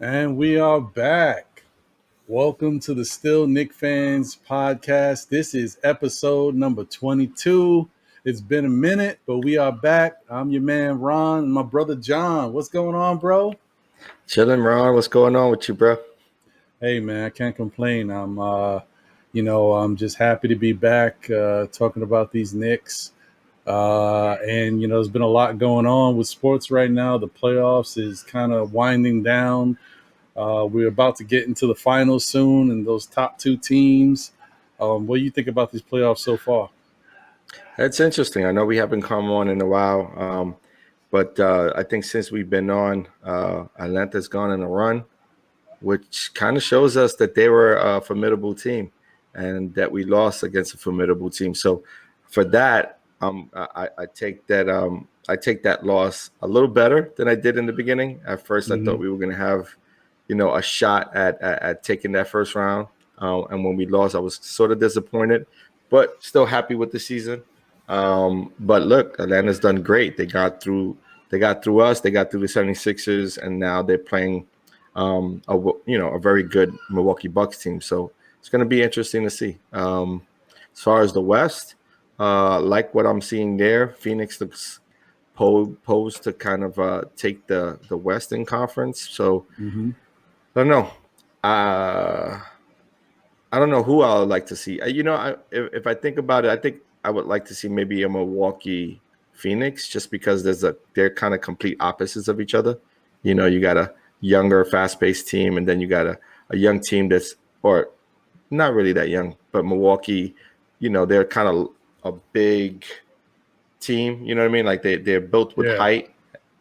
And we are back. Welcome to the Still Knick Fans podcast. This is episode number 22. It's been a minute, but we are back. I'm your man, Ron, and my brother, John. What's going on, bro? Chilling, Ron. What's going on with you, bro? Hey, man, I can't complain. I'm just happy to be back talking about these Knicks. There's been a lot going on with sports right now. The playoffs is kind of winding down. We're about to get into the finals soon, and those top two teams. What do you think about these playoffs so far? It's interesting. I know we haven't come on in a while, but I think since we've been on, Atlanta's gone in a run, which kind of shows us that they were a formidable team and that we lost against a formidable team. So for that, I take that loss a little better than I did in the beginning. At first, I thought we were going to have, a shot at taking that first round. And when we lost, I was sort of disappointed, but still happy with the season. But look, Atlanta's done great. They got through us. They got through the 76ers, and now they're playing a very good Milwaukee Bucks team. So it's going to be interesting to see. As far as the West, like what I'm seeing there, Phoenix looks posed to kind of take the Western Conference. So I don't know. I don't know who I would like to see. If I think about it, I think I would like to see maybe a Milwaukee Phoenix, just because they're kind of complete opposites of each other. You got a younger, fast-paced team, and then you got a young team or not really that young, but Milwaukee, they're kind of a big team. You know what I mean? Like they're built with height,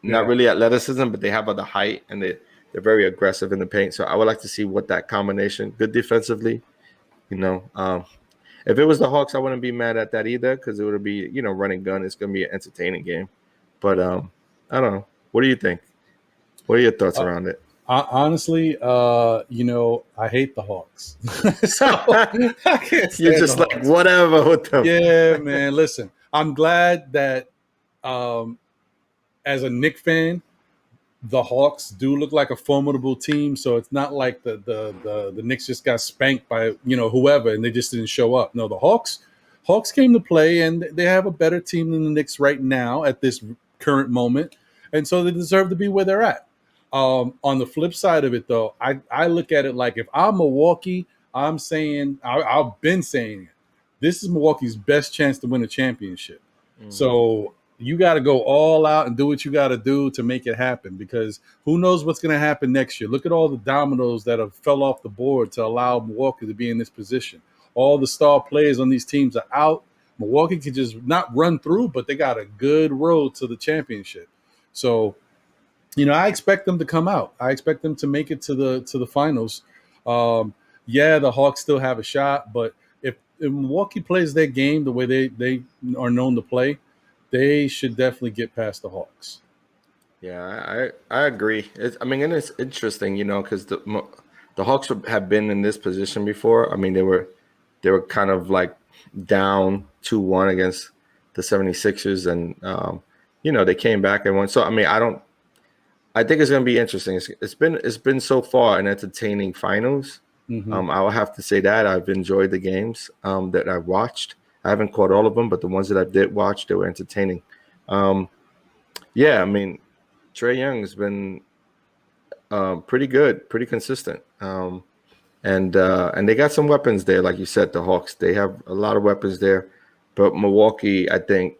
not really athleticism, but they have the height, and they're very aggressive in the paint. So I would like to see what that combination, good defensively. If it was the Hawks, I wouldn't be mad at that either, because it would be, running gun. It's going to be an entertaining game. But I don't know. What do you think? What are your thoughts around it? Honestly, I hate the Hawks. So I can't stand You're just the like, Hawks. whatever with them. Yeah, man. Listen, I'm glad that as a Knick fan, the Hawks do look like a formidable team. So it's not like the Knicks just got spanked by whoever and they just didn't show up. No, the Hawks came to play, and they have a better team than the Knicks right now at this current moment, and so they deserve to be where they're at. On the flip side of it, though, I look at it like, if I'm Milwaukee, I'm saying I've been saying it. This is Milwaukee's best chance to win a championship. So you got to go all out and do what you got to do to make it happen, because who knows what's going to happen next year. Look at all the dominoes that have fell off the board to allow Milwaukee to be in this position. All the star players on these teams are out. Milwaukee can just not run through, but they got a good road to the championship. So, I expect them to come out. I expect them to make it to the finals. The Hawks still have a shot, but if Milwaukee plays their game the way they are known to play, they should definitely get past the Hawks. Yeah, I agree. And it's interesting, because the Hawks have been in this position before. I mean, they were kind of like down 2-1 against the 76ers, and they came back and won. So I think it's going to be interesting. It's been so far an entertaining finals. I will have to say that I've enjoyed the games that I've watched. I haven't caught all of them, but the ones that I did watch, they were entertaining. Trae Young has been pretty good, pretty consistent. And they got some weapons there, like you said, the Hawks. They have a lot of weapons there. But Milwaukee, I think,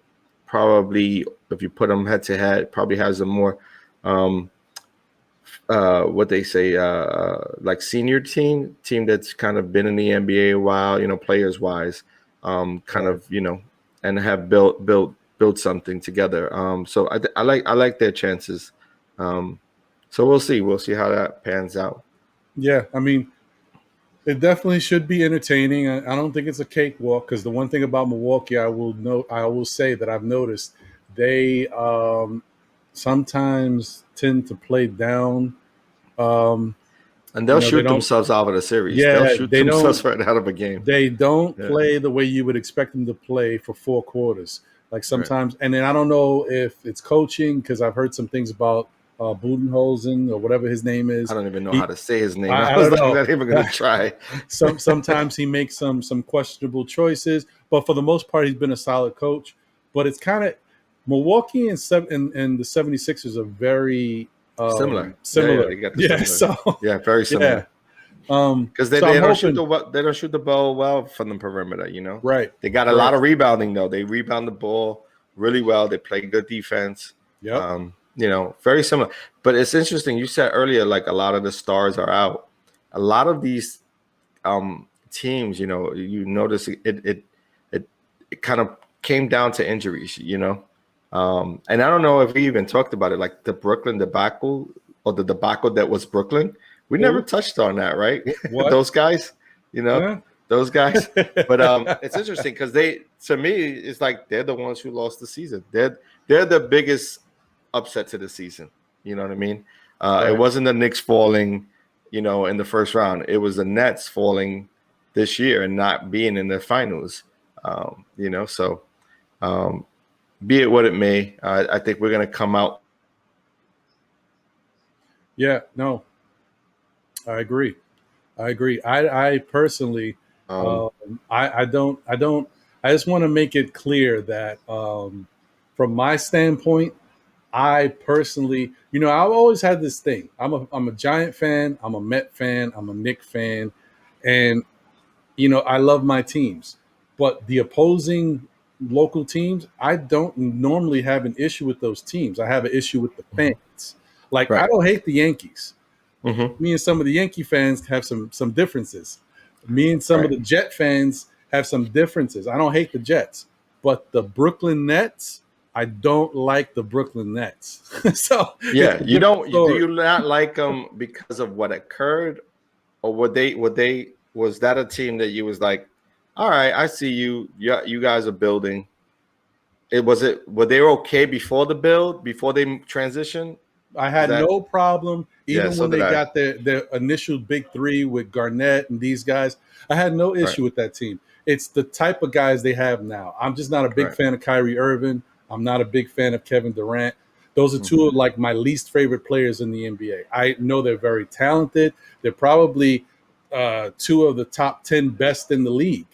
probably, if you put them head to head, probably has a more what they say, like senior team that's kind of been in the NBA a while, players wise, and have built something together. So I like their chances. So we'll see how that pans out. Yeah, I mean, it definitely should be entertaining. I don't think it's a cakewalk, because the one thing about Milwaukee, I will say that I've noticed, they sometimes tend to play down. And they'll shoot themselves out of the series. Yeah, they'll shoot themselves right out of a game. They don't play the way you would expect them to play for 4 quarters. Like sometimes, and then I don't know if it's coaching, because I've heard some things about Budenholzer or whatever his name is. I don't even know how to say his name. I I was don't know. not even going to try. Sometimes he makes some questionable choices, but for the most part, he's been a solid coach. But it's kind of Milwaukee and the 76ers are very Similar. similar. Yeah, they got the Yeah, similar. so Yeah, very similar. Because they I'm don't hoping, they don't shoot the ball well from the perimeter. You know, right? They got a lot of rebounding though. They rebound the ball really well. They play good defense. Yep. You know, very similar. But it's interesting. You said earlier, like a lot of the stars are out. A lot of these teams, you know, you notice it kind of came down to injuries. You know, and I don't know if we even talked about it, like the Brooklyn debacle or the debacle that was Brooklyn. We never touched on that, right? Those guys, you know, those guys. But it's interesting because to me, it's like they're the ones who lost the season. They're the biggest upset to the season. You know what I mean? It wasn't the Knicks falling, you know, in the first round. It was the Nets falling this year and not being in the finals. You know, so be it what it may, I think we're going to come out. Yeah, no, I agree. I personally, I don't, I just want to make it clear that from my standpoint, I personally, you know, I've always had this thing. I'm a Giant fan. I'm a Met fan. I'm a Knick fan, and you know, I love my teams, but the opposing local teams, I don't normally have an issue with those teams. I have an issue with the fans. Like I don't hate the Yankees. Me and some of the Yankee fans have some differences. Me and some of the Jet fans have some differences. I don't hate the Jets, but the Brooklyn Nets, I don't like the Brooklyn Nets. So yeah, you don't. Do you not like them because of what occurred, or was that a team that you was like, all right, I see you. Yeah, you guys are building. Were they okay before the build, before they transitioned? I had no problem, even so when they did I. got their initial big three with Garnett and these guys. I had no issue with that team. It's the type of guys they have now. I'm just not a big fan of Kyrie Irving. I'm not a big fan of Kevin Durant. Those are two of like my least favorite players in the NBA. I know they're very talented. They're probably two of the top 10 best in the league.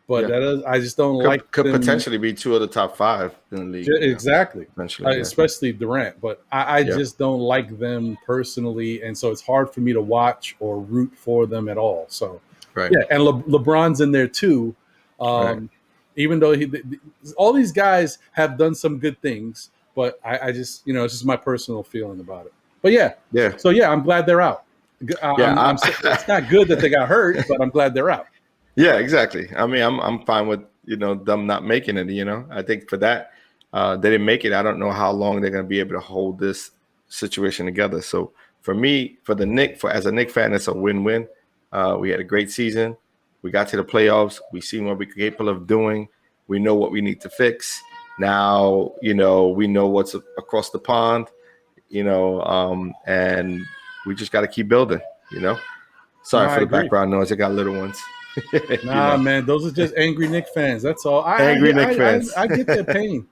But I just don't like could them. Potentially be two of the top 5 in the league. Exactly. Eventually, especially Durant. But I just don't like them personally. And so it's hard for me to watch or root for them at all. So, yeah. And LeBron's in there too. Even though all these guys have done some good things, but I just, you know, it's just my personal feeling about it. But yeah. So, yeah, I'm glad they're out. It's not good that they got hurt, but I'm glad they're out. Yeah, exactly. I mean, I'm fine with, you know, them not making it. You know, I think for that, they didn't make it. I don't know how long they're going to be able to hold this situation together. So for me, for the Knicks, as a Knicks fan, it's a win-win. We had a great season. We got to the playoffs. We seen what we're capable of doing. We know what we need to fix. Now, you know, we know what's across the pond. You know, and we just got to keep building. You know. Sorry for the background noise. I got little ones. Nah, man, those are just angry Knicks fans. That's all. Angry Knicks fans. I get their pain.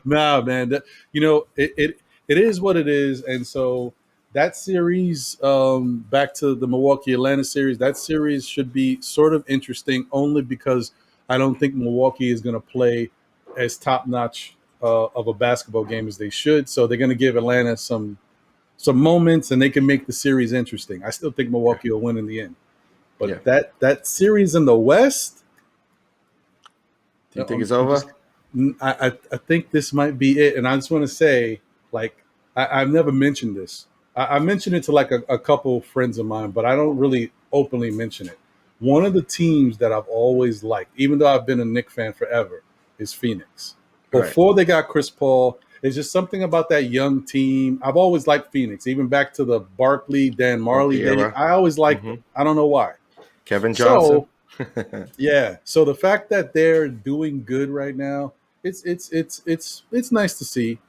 Nah, man. You know, it is what it is, and so that series, back to the Milwaukee Atlanta series, that series should be sort of interesting only because I don't think Milwaukee is going to play as top notch of a basketball game as they should. So they're going to give Atlanta some moments, and they can make the series interesting. I still think Milwaukee will win in the end. But that series in the West, do you think it's over? I think this might be it. And I just want to say, like, I've never mentioned this. I mentioned it to like a couple friends of mine, but I don't really openly mention it. One of the teams that I've always liked, even though I've been a Knicks fan forever, is Phoenix. Before they got Chris Paul, it's just something about that young team. I've always liked Phoenix, even back to the Barkley, Dan Marley days. I always liked them. I don't know why. Kevin Johnson. So, yeah. So the fact that they're doing good right now, it's nice to see.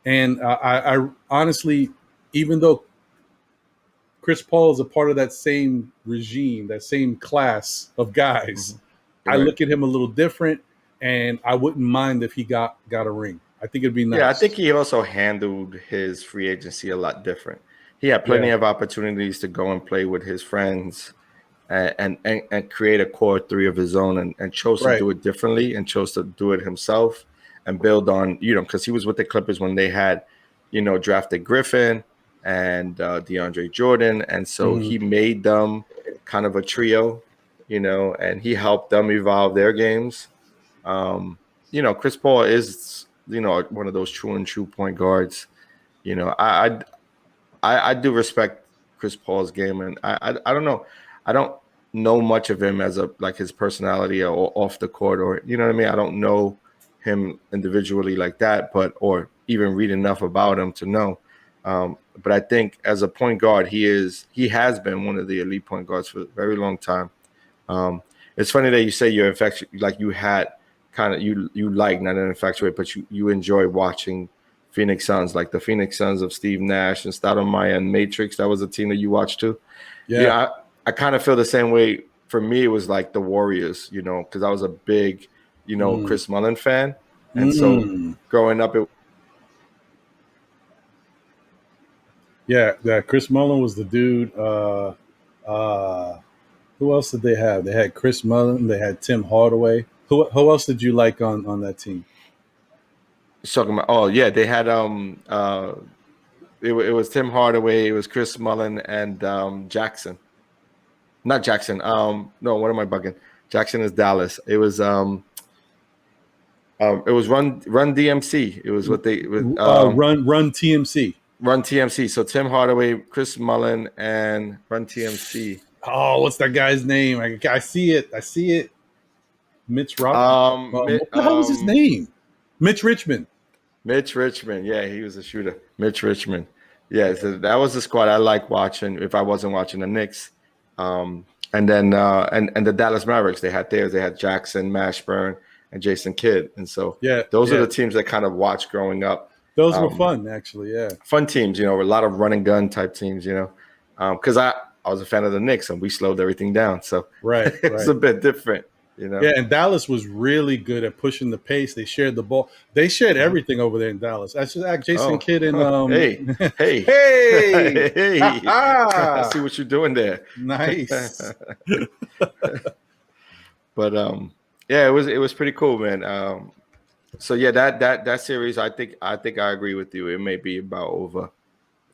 And I honestly, even though Chris Paul is a part of that same regime, that same class of guys, I look at him a little different, and I wouldn't mind if he got a ring. I think it'd be Yeah, I think nice. he also handled his free agency a lot different. He had plenty Yeah, of opportunities to go and play with his friends and create a core three of his own, and chose to right. do it differently, and chose to do it himself and build on, because he was with the Clippers when they had, drafted Griffin and DeAndre Jordan. And so Hmm. he made them kind of a trio, and he helped them evolve their games. Chris Paul is, one of those true and true point guards. You know, I do respect Chris Paul's game, and I don't know, I don't know much of him as a like his personality or off the court, or you know what I mean. I don't know him individually like that, but or even read enough about him to know. But I think as a point guard, he has been one of the elite point guards for a very long time. Um, it's funny that you say you're infatuated, like you had kind of you like not an infatuated, but you enjoy watching Phoenix Suns, like the Phoenix Suns of Steve Nash and Stoudemire and Matrix. That was a team that you watched too. Yeah. Yeah, I kind of feel the same way. For me, it was like the Warriors, because I was a big, Mm. Chris Mullin fan, and so Mm. growing up, Yeah, yeah. Chris Mullin was the dude. Uh, who else did they have? They had Chris Mullin. They had Tim Hardaway. Who else did you like on that team? talking about, oh yeah, they had it was Tim Hardaway, it was Chris Mullin, and Jackson. Not Jackson. No, what am I bugging? Jackson is Dallas. It was Run DMC. It was what they with Run TMC. Run TMC. So Tim Hardaway, Chris Mullin, and Run TMC. Oh, what's that guy's name? I see it. I see it. Mitch Rock. What the hell was his name? Mitch Richmond. Mitch Richmond. Yeah, he was a shooter. Mitch Richmond. Yeah, so that was the squad I like watching if I wasn't watching the Knicks. And then and the Dallas Mavericks, they had theirs. They had Jackson, Mashburn, and Jason Kidd. And so Yeah, those are yeah. the teams that kind of watched growing up. Those were fun, actually. Yeah. Fun teams, a lot of run and gun type teams, because I was a fan of the Knicks and we slowed everything down. So Right. it's a Right. bit different, Yeah, and Dallas was really good at pushing the pace. They shared the ball. They shared Mhm. everything over there in Dallas. I should ask Jason Oh, Kidd and hey, hey, hey, hey! I ha-ha! see what you're doing there. Nice. But yeah, it was pretty cool, man. So yeah, that series, I think I agree with you. It may be about over,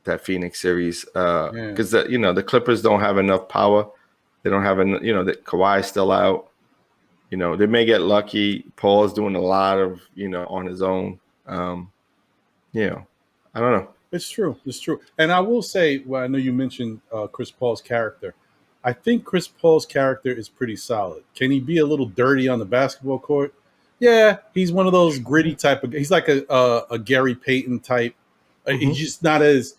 that Phoenix series, Yeah. because the Clippers don't have enough power. They don't have that Kawhi's still out. They may get lucky. Paul's doing a lot of on his own. I don't know. It's true. It's true. And I will say, well, I know you mentioned Chris Paul's character. I think Chris Paul's character is pretty solid. Can he be a little dirty on the basketball court? Yeah, he's one of those gritty type of. He's like a Gary Payton type. He's Mm-hmm. just not as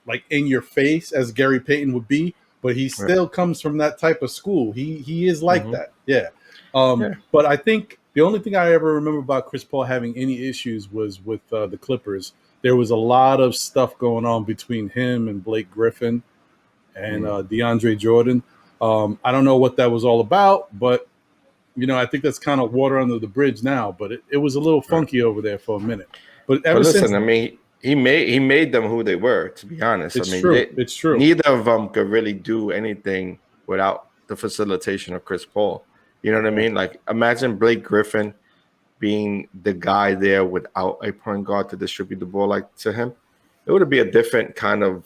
like in your face as Gary Payton would be, but he Right. still comes from that type of school. He is like Mm-hmm. that. Yeah. Yeah. But I think the only thing I ever remember about Chris Paul having any issues was with the Clippers. There was a lot of stuff going on between him and Blake Griffin and DeAndre Jordan. I don't know what that was all about, but I think that's kind of water under the bridge now. But it was a little Right. funky over there for a minute. But But ever since, listen, I mean, he made them who they were. To be honest, I it's mean, true. It's true. neither of them could really do anything without the facilitation of Chris Paul. You know what I Yeah. mean? Like, imagine Blake Griffin being the guy there without a point guard to distribute the ball like to him. It would be a different kind of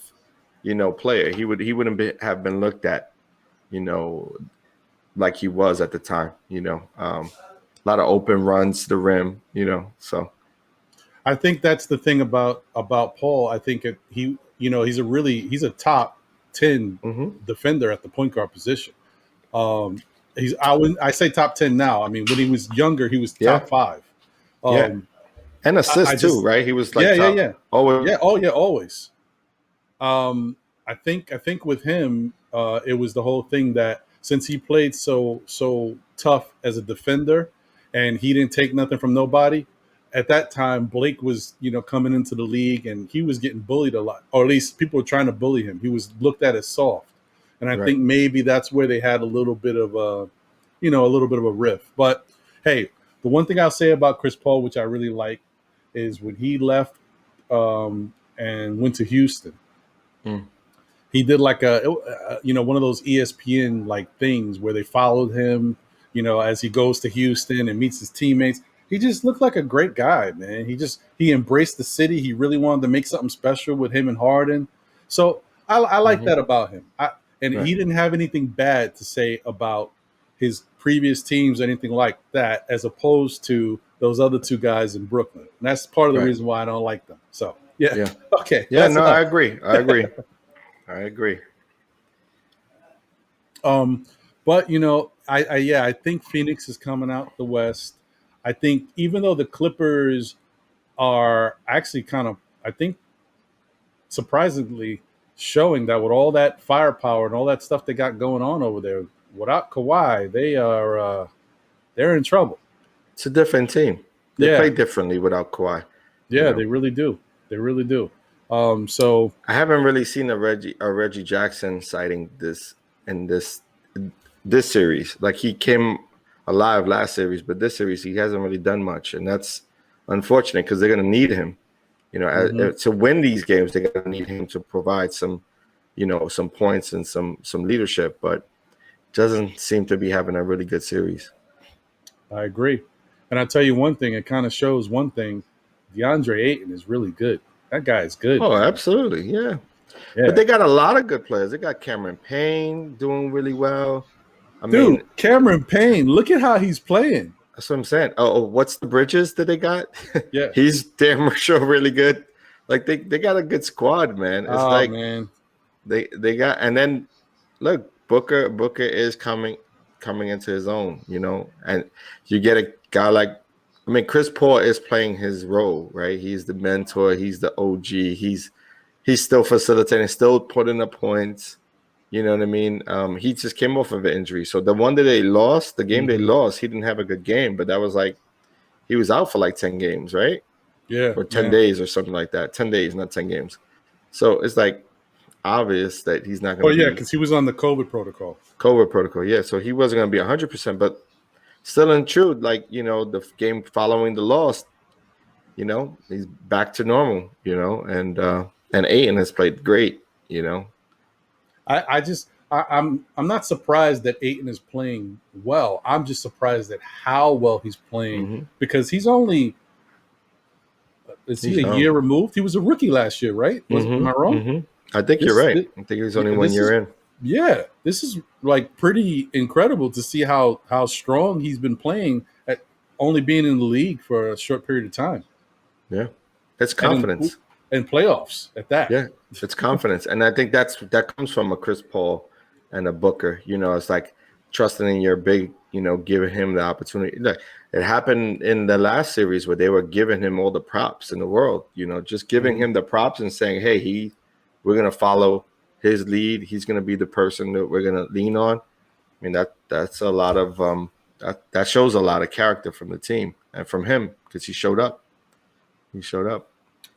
player. He wouldn't have been looked at you know like he was at the time. A lot of open runs to the rim. So. I think that's the thing about Paul. I think he's a top 10 Mm-hmm. defender at the point guard position. Um, I say top 10 now. I mean, when he was younger, he was Yeah, top 5. yeah, Um, and I assist too, just right? He was Yeah, like yeah, top. yeah, Oh, yeah. Oh yeah, always. I think with him, it was the whole thing that since he played so tough as a defender, and he didn't take nothing from nobody. At that time, Blake was coming into the league, and he was getting bullied a lot, or at least people were trying to bully him. He was looked at as soft, and I right. think maybe that's where they had a little bit of a little bit of a riff. But hey, The one thing I'll say about Chris Paul, which I really like, is when he left and went to Houston. Mm. He did like one of those ESPN like things where they followed him, as he goes to Houston and meets his teammates. He just looked like a great guy, man. He embraced the city. He really wanted to make something special with him and Harden. So I like that about him. He didn't have anything bad to say about his previous teams or anything like that, as opposed to those other two guys in Brooklyn. And that's part of the reason why I don't like them. So yeah. Okay. Yeah, no, enough. I agree. I agree. But I think Phoenix is coming out the West. I think even though the Clippers are actually I think surprisingly showing that with all that firepower and all that stuff they got going on over there, without Kawhi, they're in trouble. It's a different team. They play differently without Kawhi. Yeah, they really do. They really do. So I haven't really seen a Reggie Jackson sighting this series. Like, he came alive last series, but this series he hasn't really done much, and that's unfortunate because they're going to need him. To win these games, they're going to need him to provide some points and some leadership, but doesn't seem to be having a really good series. I agree, and I'll tell you one thing. It kind of shows one thing: DeAndre Ayton is really good. That guy is good. Oh, man. Absolutely, yeah. But they got a lot of good players. They got Cameron Payne doing really well. I mean, Cameron Payne, look at how he's playing. That's what I'm saying. Oh, what's the Bridges that they got? Yeah. He's damn sure really good. Like, they got a good squad, man. It's man. They got, and then look, Booker is coming into his own, and you get a guy like, Chris Paul is playing his role, right? He's the mentor, he's the OG, he's still facilitating, still putting up points. You know what I mean? He just came off of an injury. So the one that they lost, the game they lost, he didn't have a good game, but that was like, he was out for like 10 games, right? Yeah. Or 10 days or something like that. 10 days, not 10 games. So it's like obvious that he's not going to because he was on the COVID protocol. Yeah. So he wasn't going to be 100%, but still in truth, like, the game following the loss, he's back to normal, and Ayton has played great, I'm not surprised that Ayton is playing well. I'm just surprised at how well he's playing because he's only a year removed. He was a rookie last year, right? Am I wrong? I think you're right. I think he was only 1 year in. Yeah, this is like pretty incredible to see how strong he's been playing at only being in the league for a short period of time. Yeah, it's confidence and playoffs at that. Yeah, it's confidence, and I think that comes from a Chris Paul and a Booker. It's like trusting in your big, giving him the opportunity. Look, it happened in the last series where they were giving him all the props in the world. Just giving him the props and saying, "Hey, we're gonna follow his lead. He's gonna be the person that we're gonna lean on." I mean, that's a lot of that shows a lot of character from the team and from him because he showed up.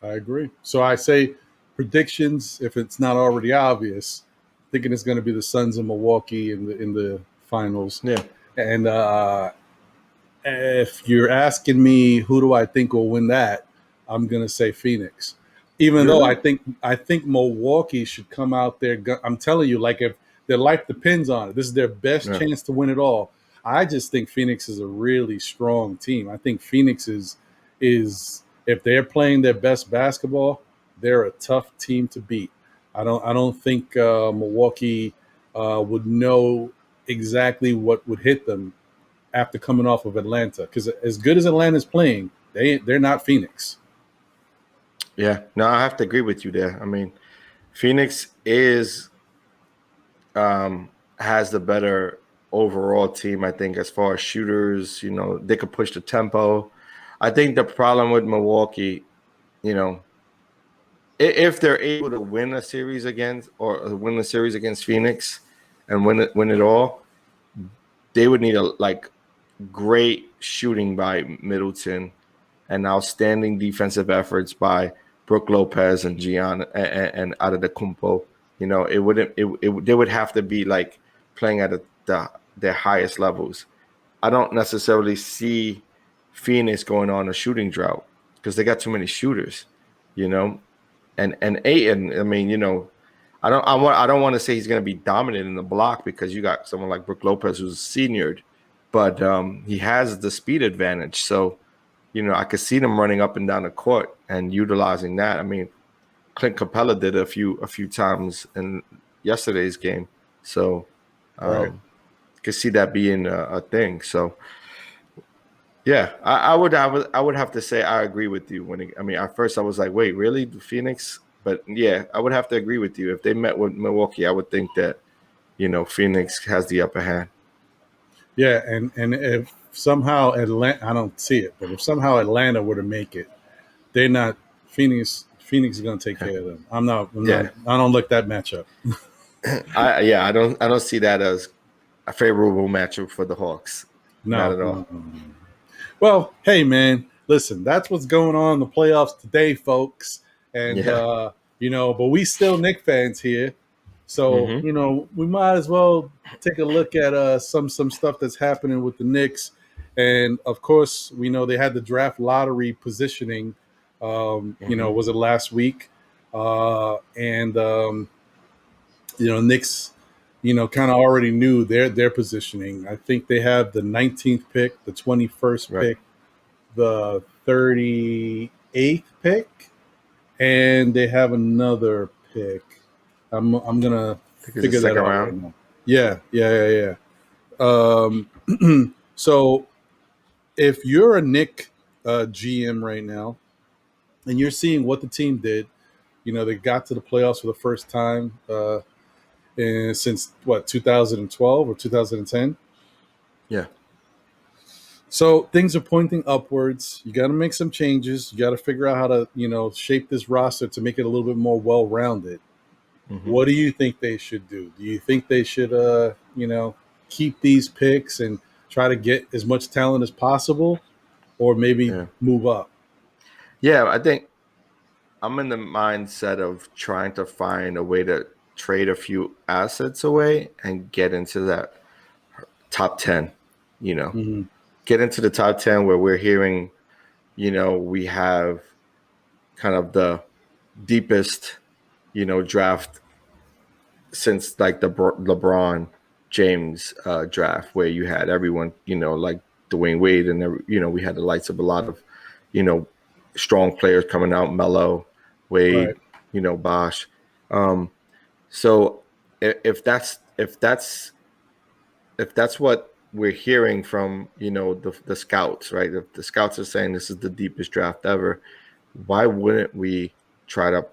I agree. So I say predictions, if it's not already obvious, thinking it's going to be the Suns of Milwaukee in the finals. Yeah. And if you're asking me who do I think will win that, I'm going to say Phoenix. Even though I think Milwaukee should come out there. I'm telling you, like, if their life depends on it, this is their best chance to win it all. I just think Phoenix is a really strong team. I think Phoenix is if they're playing their best basketball, they're a tough team to beat. I don't think Milwaukee would know exactly what would hit them after coming off of Atlanta, because as good as Atlanta's playing, they're not Phoenix. Yeah, no, I have to agree with you there. I mean, Phoenix has the better overall team, I think, as far as shooters. They could push the tempo. I think the problem with Milwaukee, if they're able to win a series against Phoenix and win it all, they would need great shooting by Middleton and outstanding defensive efforts by Brook Lopez and Gian and Antetokounmpo. They would have to be like playing at their highest levels. I don't necessarily see Phoenix going on a shooting drought because they got too many shooters, you know. And Ayton, I mean, you know, I don't want to say he's going to be dominant in the block because you got someone like Brook Lopez who's seniored, but he has the speed advantage. So, you know, I could see them running up and down the court and utilizing that. I mean, Clint Capella did a few times in yesterday's game, so Right. could see that being a thing. So, yeah, I would have to say I agree with you. I mean, at first I was like, wait, really, the Phoenix? But yeah, I would have to agree with you. If they met with Milwaukee, I would think that, you know, Phoenix has the upper hand. Yeah, and if somehow Atlanta, I don't see it, but if somehow Atlanta were to make it, they're not Phoenix. Phoenix is going to take care of them. I'm not. I don't like that matchup. I don't see that as a favorable matchup for the Hawks. Not at all. No. Well, hey man, listen, that's what's going on in the playoffs today, folks. And you know, but we still Knicks fans here. So, you know, we might as well take a look at some stuff that's happening with the Knicks. And of course, we know they had the draft lottery positioning. You know, was it last week? You know, Knicks, you know, kind of already knew their positioning. I think they have the 19th pick, the 21st pick, the 38th pick, and they have another pick. I'm gonna figure that out right now. Yeah. So if you're a Knick GM right now, and you're seeing what the team did, you know, they got to the playoffs for the first time since what, 2012 or 2010. Yeah. So things are pointing upwards. You got to make some changes. You got to figure out how to, you know, shape this roster to make it a little bit more well-rounded. What do you think they should do? Do you think they should, you know, keep these picks and try to get as much talent as possible, or maybe move up? Yeah, I think I'm in the mindset of trying to find a way to trade a few assets away and get into that top 10, you know, get into the top 10 where we're hearing, you know, we have kind of the deepest, you know, draft since like the LeBron James draft, where you had everyone, you know, like Dwayne Wade, and you know, we had the lights of a lot of, you know, strong players coming out, Melo, Wade, you know, Bosh. So if that's what we're hearing from, you know, the scouts, right? If the scouts are saying this is the deepest draft ever, why wouldn't we try to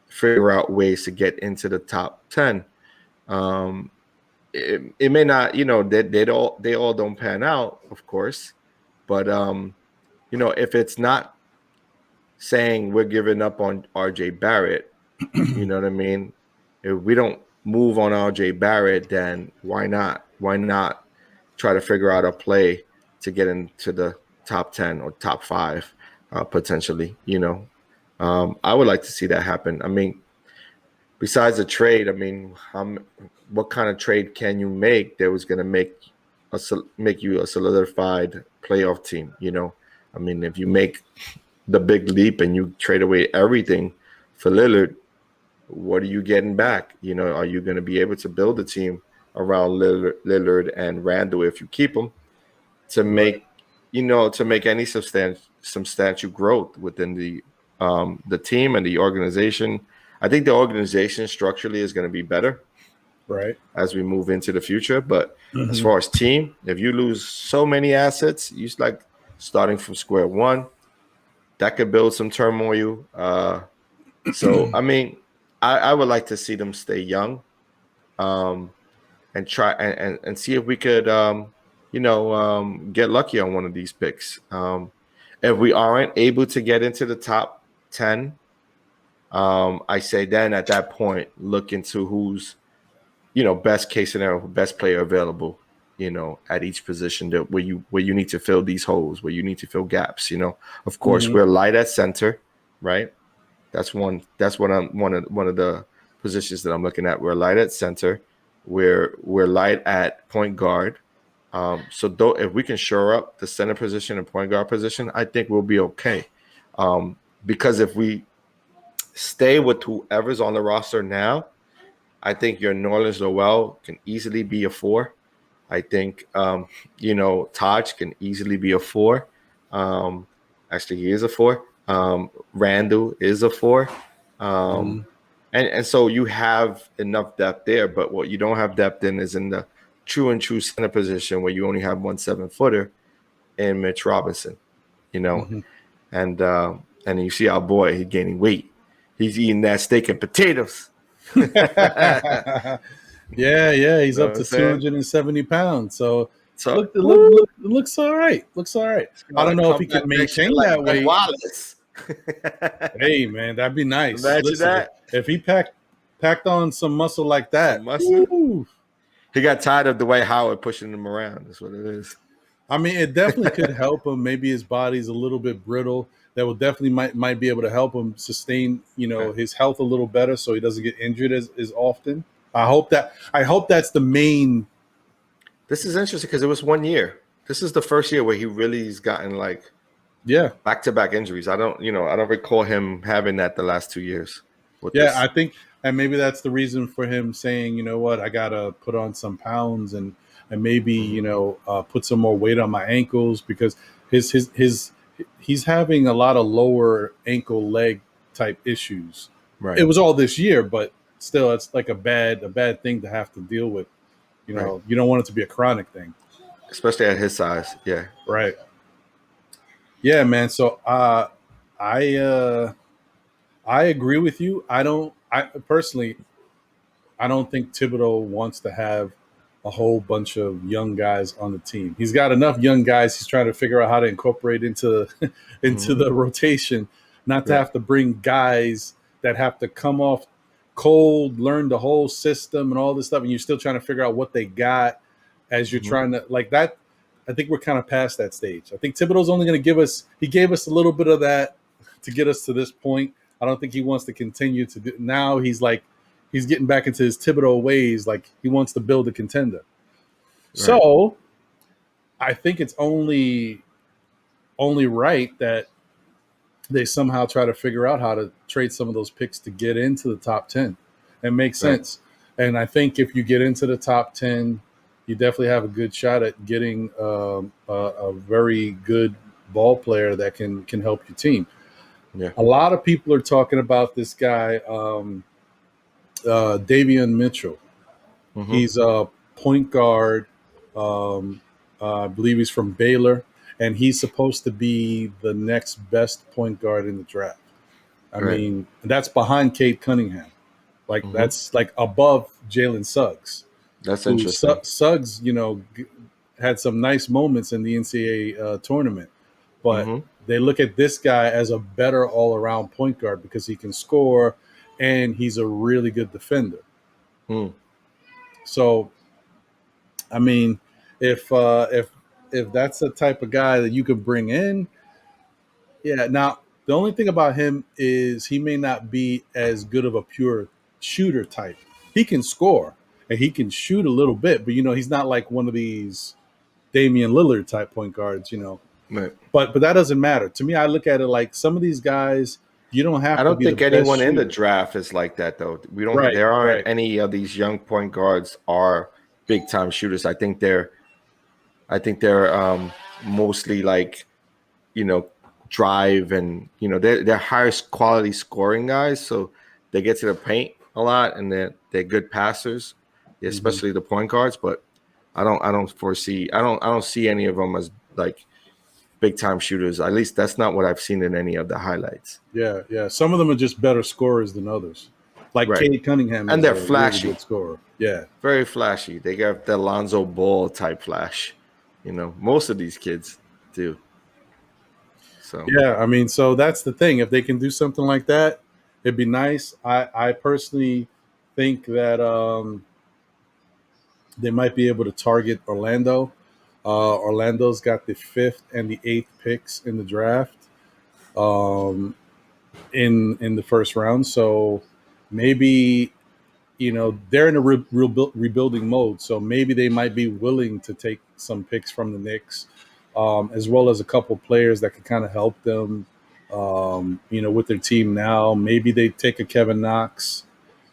figure out ways to get into the top 10? It may not, you know, they all don't pan out, of course, but you know, if it's not saying we're giving up on RJ Barrett, you know what I mean? If we don't move on RJ Barrett, then why not? Why not try to figure out a play to get into the top 10 or top 5 potentially, you know? I would like to see that happen. I mean, besides a trade, I mean, what kind of trade can you make that was going to make you a solidified playoff team? You know, I mean, if you make the big leap and you trade away everything for Lillard, what are you getting back? You know, are you going to be able to build a team around Lillard and Randall if you keep them to make, you know, to make any substantial growth within the team and the organization? I think the organization structurally is going to be better, right, as we move into the future. But as far as team, if you lose so many assets, you like starting from square one. That could build some turmoil. So I mean, I would like to see them stay young, and try and see if we could, you know, get lucky on one of these picks. If we aren't able to get into the top 10. I say then at that point, look into who's, you know, best case scenario, best player available, you know, at each position that where you need to fill these holes, where you need to fill gaps. You know, of course, we're light at center, right? That's one of the positions that I'm looking at. We're light at center. We're light at point guard. So though, if we can shore up the center position and point guard position, I think we'll be okay. Because if we stay with whoever's on the roster now, I think your Nerlens Noel can easily be a 4. I think Taj can easily be a 4. Actually, he is a 4. Randall is a 4. And so you have enough depth there, but what you don't have depth in is in the true center position where you only have 1 7-footer in Mitch Robinson, and you see our boy, he's gaining weight. He's eating that steak and potatoes. Yeah, he's up to 270 pounds. So it looks all right. Looks all right. I don't know if he can maintain that weight. Wallace. Hey, man, that'd be nice. Imagine that. If he packed on some muscle like that. He got tired of Dwight Howard pushing him around. That's what it is. I mean, it definitely could help him. Maybe his body's a little bit brittle. That will definitely might be able to help him sustain, his health a little better, so he doesn't get injured as often. I hope that's the main. This is interesting because it was 1 year. This is the first year where he really's gotten back-to-back injuries. I don't recall him having that the last 2 years. I think, and maybe that's the reason for him saying, you know what, I gotta put on some pounds and maybe put some more weight on my ankles, because he's having a lot of lower ankle leg type issues. Right. It was all this year, but still, it's like a bad thing to have to deal with. You don't want it to be a chronic thing, especially at his size. Yeah. Right. Yeah, man. So I agree with you. I personally don't think Thibodeau wants to have a whole bunch of young guys on the team. He's got enough young guys. He's trying to figure out how to incorporate into the rotation, not to have to bring guys that have to come off cold, learn the whole system and all this stuff, and you're still trying to figure out what they got as you're trying to like that. I think we're kind of past that stage. I think Thibodeau's only going to he gave us a little bit of that to get us to this point. I don't think he wants to continue to do. Now he's getting back into his Thibodeau ways. Like, he wants to build a contender. Right. So I think it's only right that they somehow try to figure out how to trade some of those picks to get into the top 10. It makes sense. And I think if you get into the top 10, you definitely have a good shot at getting a very good ball player that can help your team. Yeah. A lot of people are talking about this guy, Davion Mitchell. He's a point guard. I believe he's from Baylor, and he's supposed to be the next best point guard in the draft. I mean, that's behind Cade Cunningham. That's like above Jalen Suggs. That's interesting. Suggs, had some nice moments in the NCAA tournament, but they look at this guy as a better all-around point guard because he can score and he's a really good defender. So, I mean, if that's the type of guy that you could bring in, yeah. Now, the only thing about him is he may not be as good of a pure shooter type. He can score and he can shoot a little bit, but he's not like one of these Damian Lillard type point guards, Right. But that doesn't matter. To me, I look at it like some of these guys, you don't have to. I don't think anyone in the draft is like that, though. We don't. There aren't any of these young point guards are big time shooters. I think they're mostly like, drive and they're highest quality scoring guys. So they get to the paint a lot and they're good passers, especially the point guards. But I don't see any of them as like big time shooters. At least that's not what I've seen in any of the highlights. Yeah. Some of them are just better scorers than others. Like Cade Cunningham, and they're flashy. Really good scorer. Yeah, very flashy. They got the Lonzo Ball type flash. Most of these kids do. So yeah, I mean, so that's the thing. If they can do something like that, it'd be nice. I personally think that they might be able to target Orlando. Orlando's got the 5th and the 8th picks in the draft in the first round. So maybe they're in a rebuilding mode, so maybe they might be willing to take some picks from the Knicks, as well as a couple players that could kind of help them, with their team now. Maybe they take a Kevin Knox,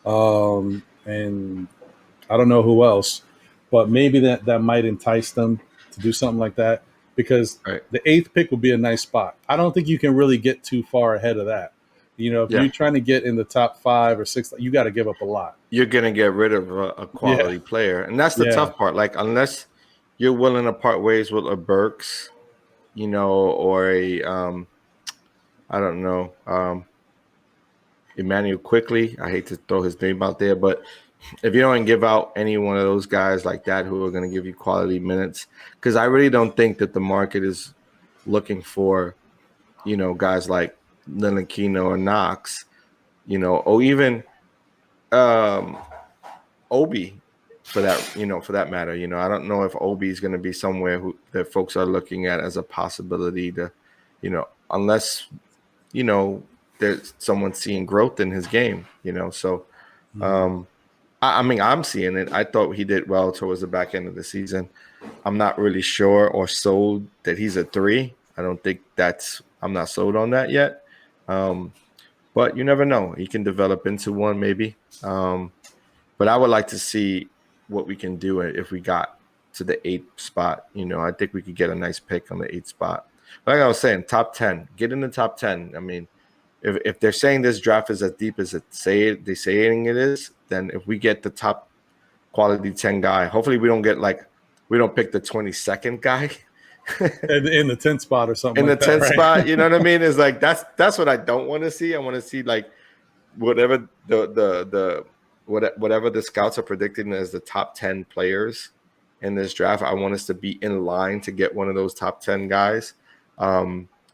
and I don't know who else, but maybe that might entice them to do something like that, because Right. the eighth pick would be a nice spot. I don't think you can really get too far ahead of that. If Yeah. you're trying to get in the top 5 or 6, you got to give up a lot. You're going to get rid of a Yeah, quality player. And that's the yeah, tough part. Like, unless you're willing to part ways with a Burks, or a, I don't know, Emmanuel Quickly. I hate to throw his name out there, but if you don't give out any one of those guys like that who are going to give you quality minutes, because I really don't think that the market is looking for, guys like Ntilikina or Knox, or even um, Obi for that matter. I don't know if Obi is going to be somewhere that folks are looking at as a possibility to, unless, there's someone seeing growth in his game, so I mean, I'm seeing it. I thought he did well towards the back end of the season. I'm not really sure or sold that he's a 3. I don't think I'm not sold on that yet. But you never know. He can develop into one maybe. But I would like to see what we can do if we got to the 8th spot. I think we could get a nice pick on the 8th spot. Like I was saying, top 10, get in the top 10. I mean, if they're saying this draft is as deep as they're saying it is, then if we get the top quality 10 guy, hopefully we don't pick the 22nd guy in the 10th spot or something in the like that, 10th right? spot. You know what I mean? It's like that's what I don't want to see. I want to see like whatever whatever the scouts are predicting as the top 10 players in this draft. I want us to be in line to get one of those top 10 guys.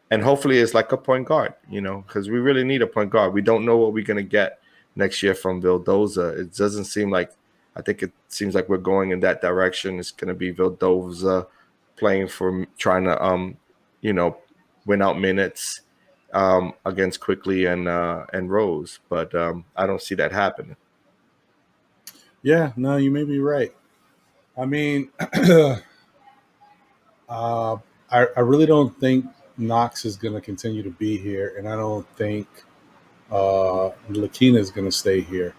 And hopefully it's like a point guard, because we really need a point guard. We don't know what we're going to get next year from Vildoza. It doesn't seem like, I think it seems like we're going in that direction. It's going to be Vildoza playing for trying to, win out minutes against Quickly and Rose. But I don't see that happening. Yeah, no, you may be right. I mean, I really don't think Knox is going to continue to be here, and I don't think Lakina is going to stay here,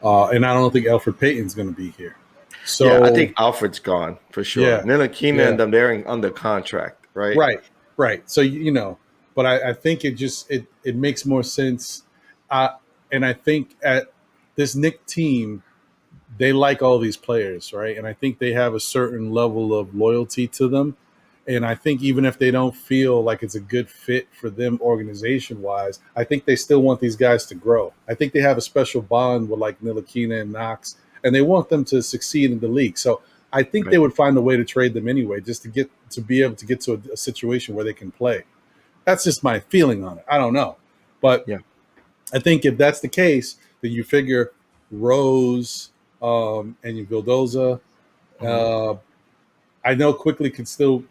and I don't think Alfred Payton's going to be here. Yeah, I So think Alfred's gone for sure. yeah, Ntilikina and yeah, them, they're under contract, right? right. So but I think it makes more sense, and I think at this Nick team, they like all these players, right? And I think they have a certain level of loyalty to them. And I think even if they don't feel like it's a good fit for them organization wise, I think they still want these guys to grow. I think they have a special bond with like Ntilikina and Knox, and they want them to succeed in the league. So I think Right. they would find a way to trade them anyway, just to be able to get to a situation where they can play. That's just my feeling on it. I don't know. But Yeah. I think if that's the case, then you figure Rose, and you Vildoza. Mhm. I know Quickly can still,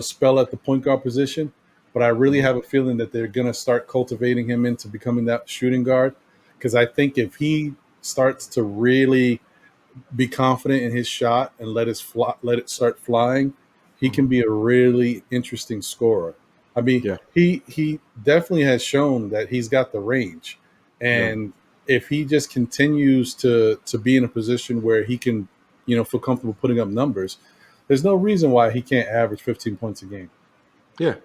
spell at the point guard position, but I really Mhm. have a feeling that they're going to start cultivating him into becoming that shooting guard. Because I think if he starts to really be confident in his shot and let it start flying, he can Mhm. be a really interesting scorer. I mean, Yeah. he definitely has shown that he's got the range, Yeah. and if he just continues to be in a position where he can, feel comfortable putting up numbers, there's no reason why he can't average 15 points a game. Yeah.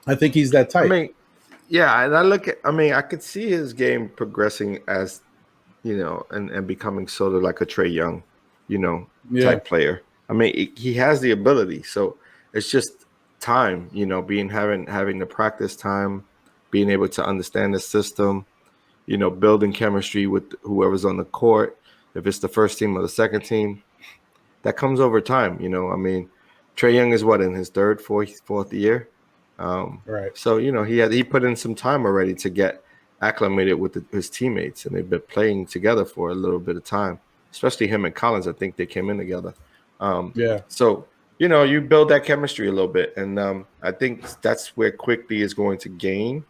I think he's that I type. mean, yeah, and I could see his game progressing as, and becoming sort of like a Trey Young, Yeah, type player. I mean, he has the ability. So it's just time, having the practice time, being able to understand the system, building chemistry with whoever's on the court. If it's the first team or the second team, that comes over time. I mean, Trey Young is what, in his third, fourth year. right. So he put in some time already to get acclimated with his teammates, and they've been playing together for a little bit of time. Especially him and Collins, I think they came in together. Yeah, So you build that chemistry a little bit, and I think that's where Quickly is going to gain.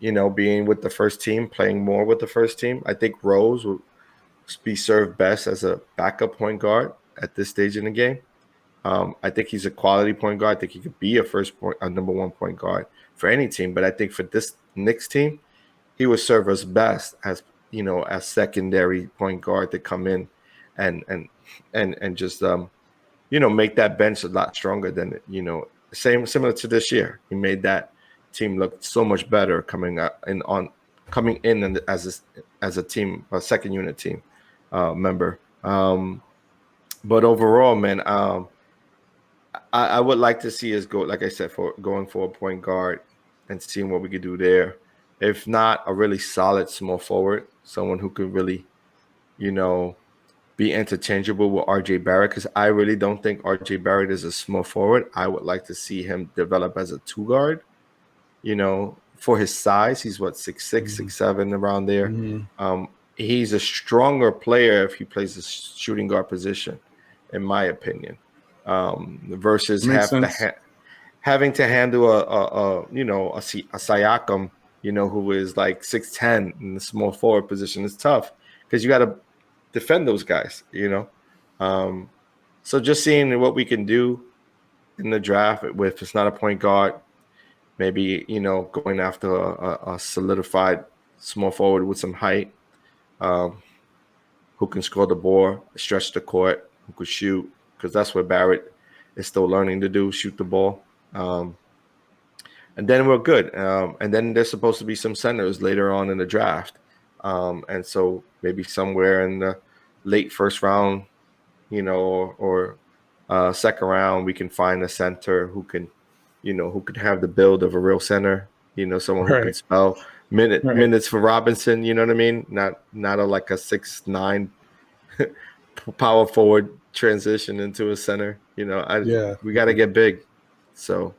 Being with the first team, playing more with the first team. I think Rose will be served best as a backup point guard at this stage in the game. I think he's a quality point guard. I think he could be a number one point guard for any team. But I think for this Knicks team, he would serve us best as as secondary point guard to come in and just make that bench a lot stronger than similar to this year. He made that team look so much better coming in and as a team, a second unit team member. But overall, man, I would like to see us go, like I said, going for a point guard and seeing what we could do there. If not, a really solid small forward, someone who could really, be interchangeable with RJ Barrett, because I really don't think RJ Barrett is a small forward. I would like to see him develop as a two guard, for his size. He's what, 6'6", 6'7", around there. He's a stronger player if he plays the shooting guard position, in my opinion, versus having to handle a Siakam, who is like 6'10" in the small forward position. Is tough because you got to defend those guys, So just seeing what we can do in the draft if it's not a point guard, maybe, going after a solidified small forward with some height, who can score the ball, stretch the court, who could shoot, because that's what Barrett is still learning to do, shoot the ball. And then we're good. And then there's supposed to be some centers later on in the draft. And so maybe somewhere in the late first round, or second round, we can find a center who can, who could have the build of a real center, someone who can spell minutes for Robinson, you know what I mean? Not like a 6'9" power forward transition into a center. We got to get big. So.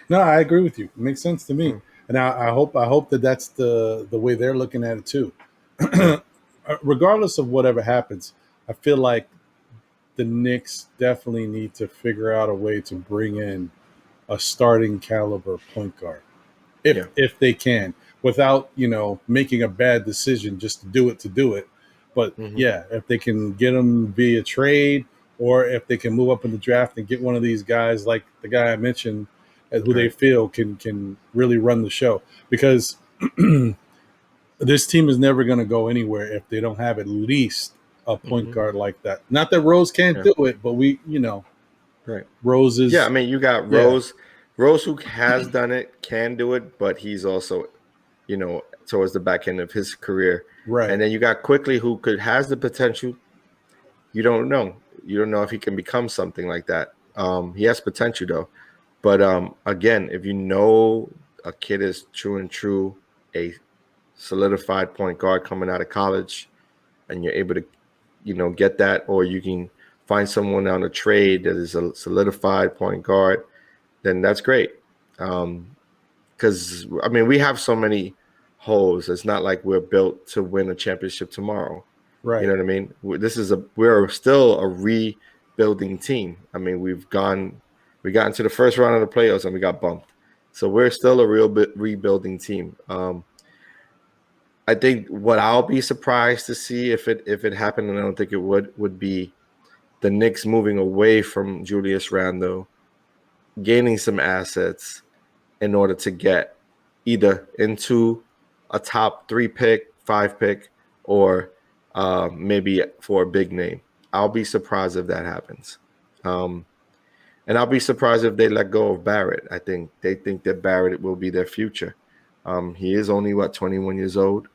No, I agree with you. It makes sense to me. And I hope that's the way they're looking at it too. Regardless of whatever happens, I feel like the Knicks definitely need to figure out a way to bring in a starting caliber point guard, if they can, without making a bad decision just to do it. But if they can get them via trade, or if they can move up in the draft and get one of these guys like the guy I mentioned, who they feel can really run the show, because this team is never going to go anywhere if they don't have at least a point guard like that. Not that Rose can't do it, but Rose is. Yeah, I mean, you got Rose. Rose, who has done it, can do it, but he's also, towards the back end of his career. Right. And then you got Quickly, who has the potential. You don't know. You don't know if he can become something like that. He has potential, though. But again, if a kid is true a solidified point guard coming out of college, and you're able to, get that, or you can find someone on a trade that is a solidified point guard, then that's great. Because we have so many holes. It's not like we're built to win a championship tomorrow. Right. You know what I mean? We're still a rebuilding team. We got into the first round of the playoffs and we got bumped. So we're still a rebuilding team. I think what I'll be surprised to see if it happened, and I don't think it would be the Knicks moving away from Julius Randle, gaining some assets in order to get either into a top 3 pick, 5 pick, or maybe for a big name. I'll be surprised if that happens. And I'll be surprised if they let go of Barrett. I think they think that Barrett will be their future. He is only, 21 years old.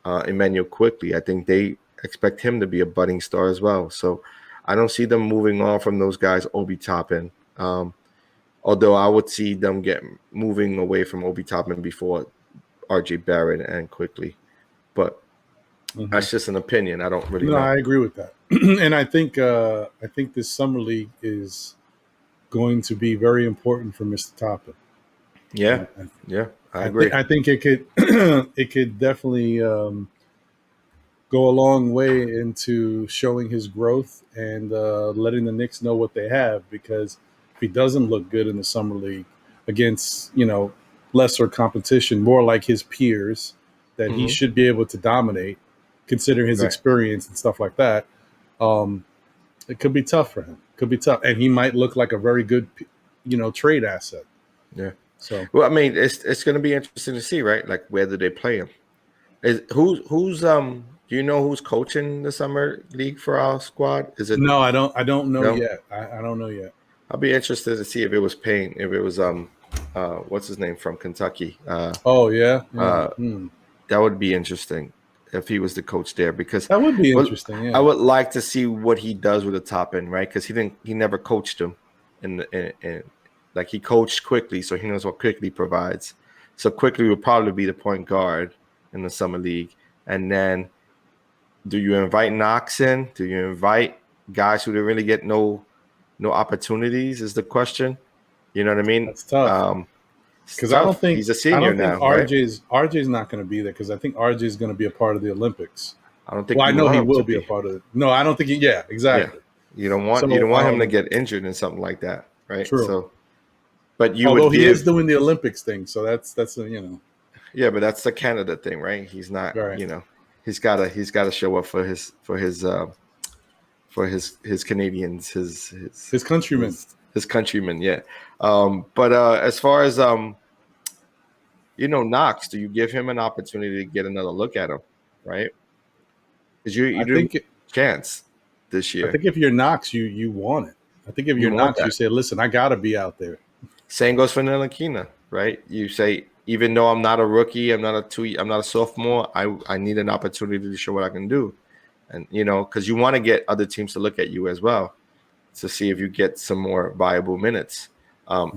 Emmanuel Quickly, I think they expect him to be a budding star as well. So I don't see them moving on from those guys, Obi Toppin. Although I would see them moving away from Obi Toppin before RJ Barrett and Quickly. But that's just an opinion. I don't really know. I agree with that. And I think this summer league is going to be very important for Mr. Toppin. Yeah, I agree. I think it could it could definitely go a long way into showing his growth and letting the Knicks know what they have, because if he doesn't look good in the summer league against lesser competition, more like his peers that he should be able to dominate, considering his Right. experience and stuff like that. It could be tough for him. Could be tough, and he might look like a very good, trade asset. Yeah. So, Well, I mean, it's going to be interesting to see, right? Like, where do they play him? Who's do you know who's coaching the summer league for our squad? Is it no, I don't. I don't know no? yet. I don't know yet. I'll be interested to see if it was Payne, if it was what's his name from Kentucky. Oh yeah, yeah. Uh, that would be interesting if he was the coach there, because That would be well, interesting. I Yeah. would like to see what he does with the top end, right? Because he never coached him, in like he coached Quickly, so he knows what Quickly provides. So Quickly would probably be the point guard in the summer league, and then do you invite Knox in? Do you invite guys who didn't really get no opportunities? Is the question. You know what I mean? That's tough. It's Because tough. He's a senior now, right? RJ's not going to be there, because I think RJ's going to be a part of the Olympics. I don't think Well, I you know want he him to will be a be. part of it. No, I don't think he. Yeah, Yeah, exactly. you don't So, want him to get injured in something like that, right? true. So, but you Although would he is give, doing the Olympics thing, so that's yeah, but that's the Canada thing, right? He's not, right. he's gotta show up for his Canadians, His countrymen. his countrymen, yeah. But as far as Knox, do you give him an opportunity to get another look at him, right? Because you I do think. chance this I year. think if you're Knox, you want it. I think if You you're want Knox, you that. say, "Listen, I got to be out there." Same goes for Ntilikina, right? You say, even though I'm not a rookie, I'm not a sophomore, I need an opportunity to show what I can do. And because you want to get other teams to look at you as well, to see if you get some more viable minutes.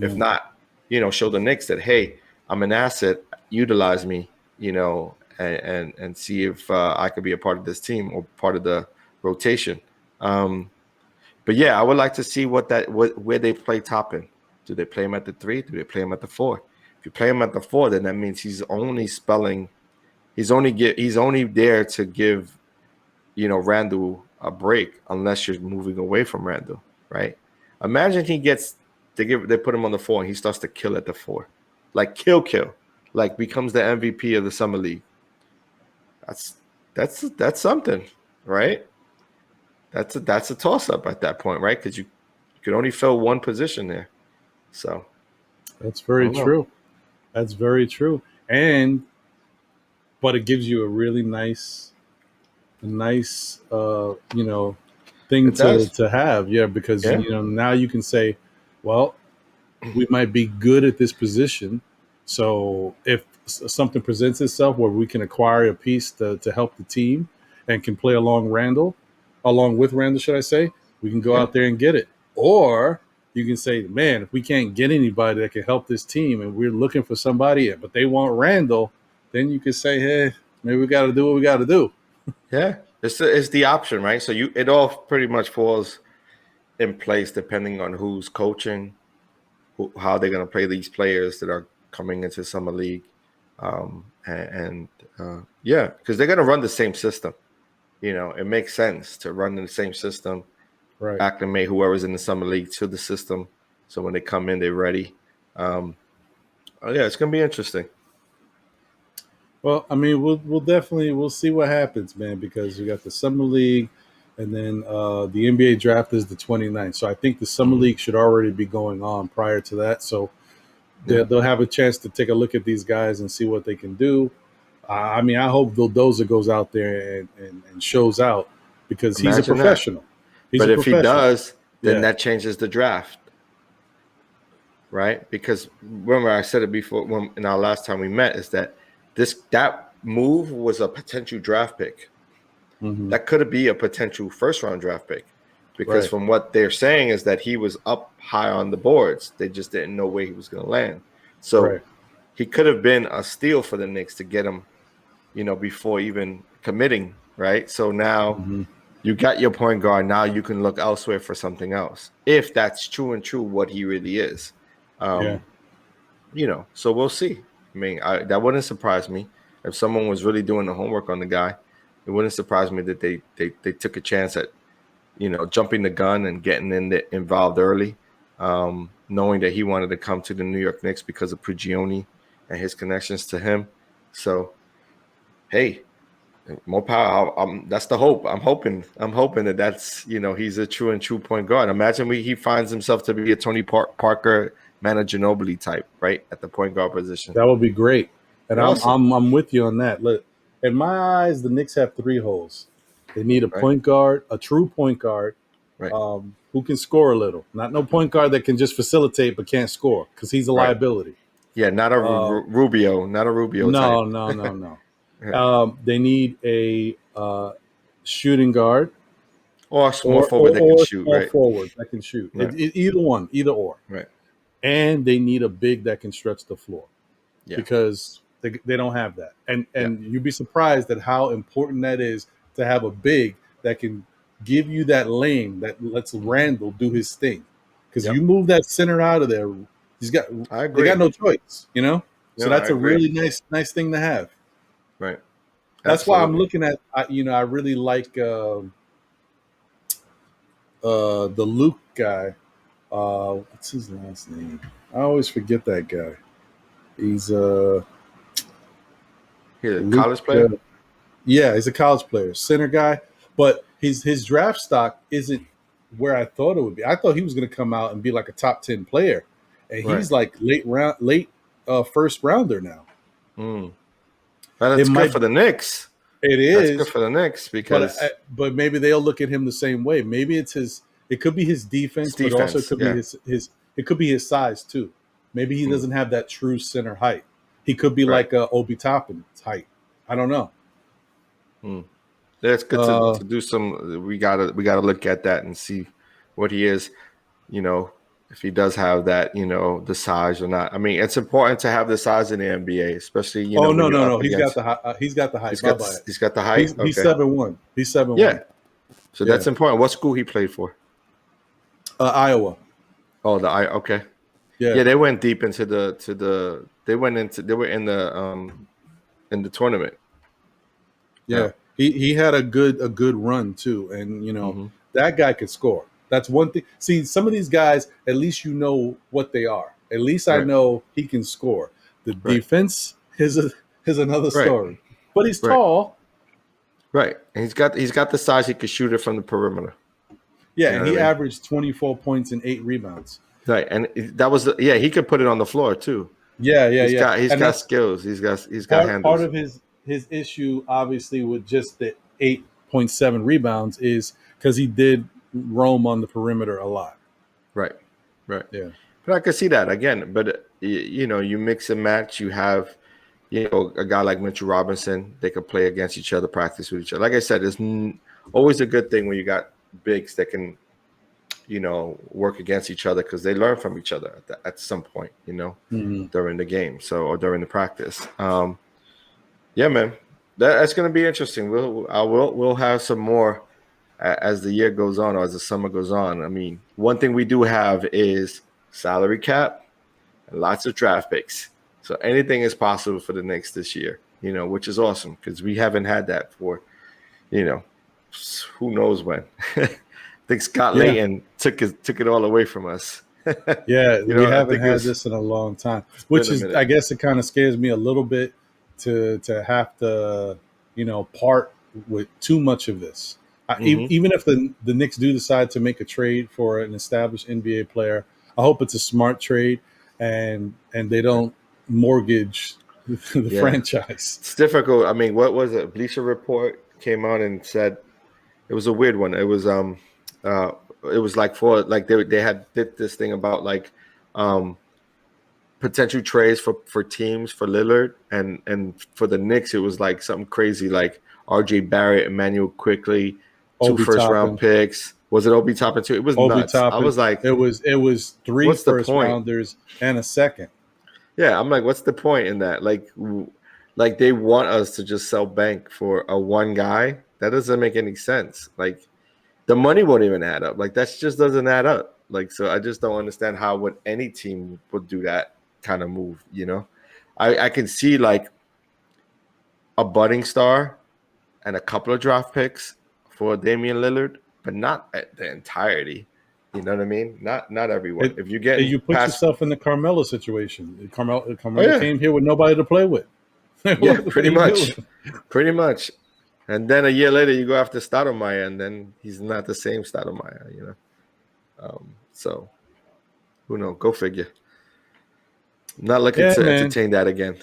If not, show the Knicks that, hey, I'm an asset, utilize me, and see if I could be a part of this team or part of the rotation. But yeah, I would like to see where they play Toppin. Do they play him at the 3? Do they play him at the 4? If you play him at the 4, then that means he's only there to give Randall a break, unless you're moving away from Randall, right? Imagine they put him on the 4 and he starts to kill at the 4, like kill, like becomes the MVP of the summer league. That's something, right? That's a toss up at that point, right? Because you could only fill one position there. So That's I very don't know. true. That's very true. But it gives you a really nice thing It does. to have. Yeah, because Yeah. now you can say, well, we might be good at this position. So if something presents itself where we can acquire a piece to help the team and can play along with Randall, should I say, we can go Yeah. out there and get it. Or you can say, man, if we can't get anybody that can help this team and we're looking for somebody, but they want Randall, then you can say, hey, maybe we got to do what we got to do. Yeah. It's the option, right? So it all pretty much falls in place depending on who's coaching, how they're going to play these players that are coming into summer league, yeah, because they're going to run the same system. It makes sense to run in the same system, Right. acclimate whoever's in the summer league to the system, so when they come in, they're ready. Yeah, it's going to be interesting. Well, I mean, we'll definitely we'll see what happens, man, because we got the summer league, and then the NBA draft is the 29th. So I think the summer league should already be going on prior to that. So they'll have a chance to take a look at these guys and see what they can do. I mean, I hope Vildoza goes out there and shows out, because he's a Imagine that. professional. He's But a if he professional. does, then Yeah. that changes the draft, right? Because remember, I said it before in our last time we met, is that that move was a potential draft pick. Mm-hmm. That could be a potential first-round draft pick, because Right. from what they're saying is that he was up high on the boards. They just didn't know where he was going to land. So Right. he could have been a steal for the Knicks to get him, before even committing, right? So now you got your point guard. Now you can look elsewhere for something else, if that's true what he really is. Yeah. So we'll see. I mean, that wouldn't surprise me if someone was really doing the homework on the guy. It wouldn't surprise me that they took a chance at, jumping the gun and getting involved early, knowing that he wanted to come to the New York Knicks because of Prigioni and his connections to him. So, hey, More power. That's the hope. I'm hoping that's he's a true point guard. Imagine he finds himself to be a Tony Parker, Manu Ginobili type, right at the point guard position. That would be great. And Awesome. I'm with you on that. Look, in my eyes, the Knicks have 3 holes. They need a Right. point guard, a true point guard, Right. who can score a little. Not no point guard that can just facilitate but can't score because he's a liability. Yeah, not a Rubio, not a Rubio No, type. no. Yeah. They need a shooting guard Or small forward that can shoot, small right? forward that can shoot. Right. Either one, either or. Right. And they need a big that can stretch the floor. Yeah. Because they don't have that. And you'd be surprised at how important that is to have a big that can give you that lane that lets Randall do his thing. Because you move that center out of there, I agree. they got no choice, you know? So No, that's I a agree. really nice thing to have. Right. That's why I'm looking at I really like the Luke guy. What's his last name? I always forget that guy. He's a college player. Yeah, he's a college player, center guy. But his draft stock isn't where I thought it would be. I thought he was going to come out and be like a top 10 player, and he's like late first rounder now. That's good for the Knicks. It is good for the Knicks because, but maybe they'll look at him the same way. Maybe it's his. It could be his defense, but also it could be his. It could be his size too. Maybe he doesn't have that true center height. He could be like Obi Toppin's height. I don't know. That's good to do some. We gotta look at that and see what he is. If he does have that, the size or not. I mean, it's important to have the size in the NBA, especially. No. He's got the height. He's got the height. He's got the height. He's 7'1". He's 7'1". Yeah. So that's important. What school he played for? Iowa. Oh, okay. Yeah, they went deep into they were in the tournament. Yeah. He had a good run too, and that guy could score. That's one thing. See, some of these guys, at least you know what they are. At least I know he can score. The defense is another story. But he's tall. Right. And he's got the size he could shoot it from the perimeter. Yeah, and he averaged 24 points and 8 rebounds. Right. And that was he could put it on the floor too. Yeah. He's got skills. He's got handles. Part of his issue, obviously, with just the 8.7 rebounds is because he did roam on the perimeter a lot. Right. Yeah. But I can see that again. But you mix and match. You have a guy like Mitchell Robinson. They could play against each other, practice with each other. Like I said, it's always a good thing when you got bigs that can work against each other because they learn from each other at some point during the game or during the practice. Yeah, man, that's going to be interesting. We'll have some more as the year goes on or as the summer goes on. I mean, one thing we do have is salary cap and lots of draft picks. So anything is possible for the Knicks this year, which is awesome because we haven't had that for, who knows when. I think Scott Layton took it all away from us. Yeah, we haven't had this in a long time, which is, I guess it kind of scares me a little bit to have to, part with too much of this. Even if the Knicks do decide to make a trade for an established NBA player, I hope it's a smart trade and they don't mortgage the franchise. It's difficult. I mean, what was it? Bleacher Report came out and said it was a weird one. It was like they had did this thing about like potential trades for teams for Lillard and for the Knicks it was like something crazy like RJ Barrett, Emmanuel Quickly, 2 first-round picks. Was it Obi Toppin too? It was Obi nuts. Toppin. I was like, it was 3 first rounders and a second. Yeah, I'm like, what's the point in that? Like they want us to just sell bank for a one guy. That doesn't make any sense. Like the money won't even add up. Like that just doesn't add up. Like so, I just don't understand how any team would do that kind of move. I can see like a budding star and a couple of draft picks for Damian Lillard, but not the entirety. You know what I mean? Not everyone. If you get you put yourself in the Carmelo situation. Carmelo came here with nobody to play with. Yeah, pretty much. And then a year later, you go after Stoudemire, and then he's not the same Stoudemire, you know. So who knows? Go figure. Not looking Yeah, to man. entertain that again.